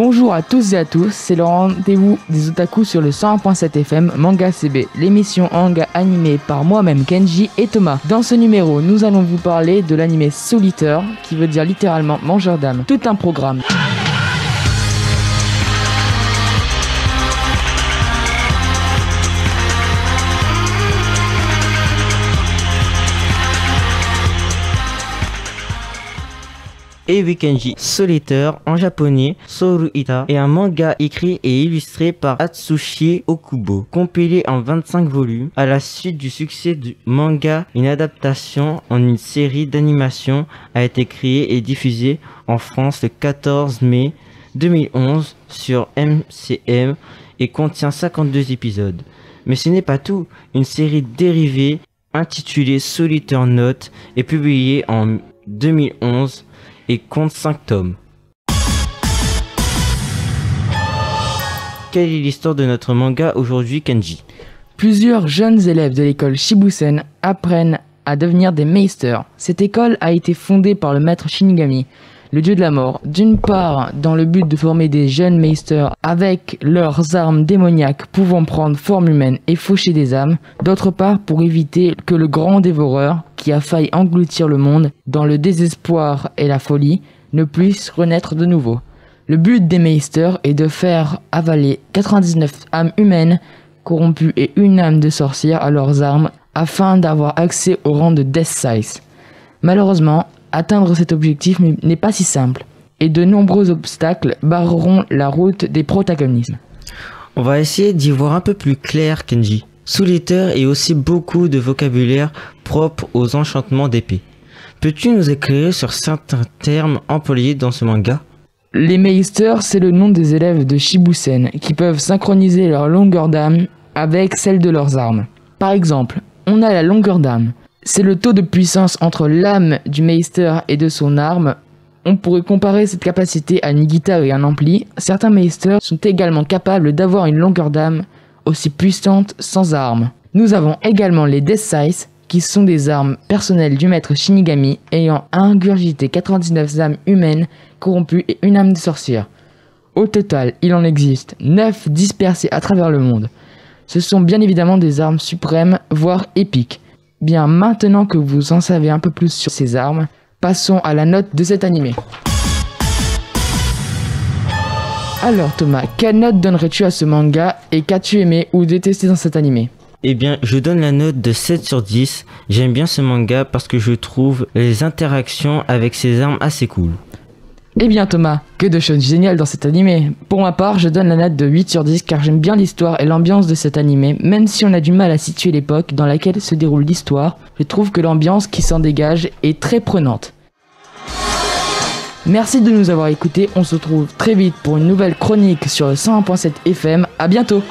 Bonjour à tous et à tous, c'est le rendez-vous des otaku sur le 101.7 FM Manga CB, l'émission manga animée par moi-même Kenji et Thomas. Dans ce numéro, nous allons vous parler de l'anime Soul Eater, qui veut dire littéralement mangeur d'âme. Tout un programme. Et oui Kenji, Soul Eater en japonais, Soul Eater est un manga écrit et illustré par Atsushi Okubo, compilé en 25 volumes. À la suite du succès du manga, une adaptation en une série d'animation a été créée et diffusée en France le 14 mai 2011 sur MCM et contient 52 épisodes. Mais ce n'est pas tout, une série dérivée intitulée Soul Eater Note est publiée en 2011 et compte 5 tomes. Quelle est l'histoire de notre manga aujourd'hui, Kenji? Plusieurs jeunes élèves de l'école Shibusen apprennent à devenir des meisters. Cette école a été fondée par le maître Shinigami, le dieu de la mort, d'une part dans le but de former des jeunes meisters avec leurs armes démoniaques pouvant prendre forme humaine et faucher des âmes, d'autre part pour éviter que le grand dévoreur, qui a failli engloutir le monde dans le désespoir et la folie, ne puisse renaître de nouveau. Le but des meisters est de faire avaler 99 âmes humaines corrompues et une âme de sorcière à leurs armes afin d'avoir accès au rang de Death Size. Malheureusement, atteindre cet objectif n'est pas si simple, et de nombreux obstacles barreront la route des protagonistes. On va essayer d'y voir un peu plus clair, Kenji. Soul Eater est aussi beaucoup de vocabulaire propre aux enchantements d'épée. Peux-tu nous éclairer sur certains termes employés dans ce manga? Les Meisters, c'est le nom des élèves de Shibusen qui peuvent synchroniser leur longueur d'âme avec celle de leurs armes. Par exemple, on a la longueur d'âme. C'est le taux de puissance entre l'âme du Meister et de son arme. On pourrait comparer cette capacité à une guitare et un ampli. Certains Meisters sont également capables d'avoir une longueur d'âme aussi puissante sans arme. Nous avons également les Death Size, qui sont des armes personnelles du maître Shinigami ayant ingurgité 99 âmes humaines corrompues et une âme de sorcière. Au total, il en existe 9 dispersées à travers le monde. Ce sont bien évidemment des armes suprêmes, voire épiques. Bien, maintenant que vous en savez un peu plus sur ces armes, passons à la note de cet animé. Alors Thomas, quelle note donnerais-tu à ce manga et qu'as-tu aimé ou détesté dans cet animé? Eh bien, je donne la note de 7 sur 10. J'aime bien ce manga parce que je trouve les interactions avec ces armes assez cool. Eh bien Thomas, que de choses géniales dans cet animé. Pour ma part, je donne la note de 8 sur 10 car j'aime bien l'histoire et l'ambiance de cet animé. Même si on a du mal à situer l'époque dans laquelle se déroule l'histoire, je trouve que l'ambiance qui s'en dégage est très prenante. Merci de nous avoir écoutés, on se retrouve très vite pour une nouvelle chronique sur le 101.7 FM, à bientôt.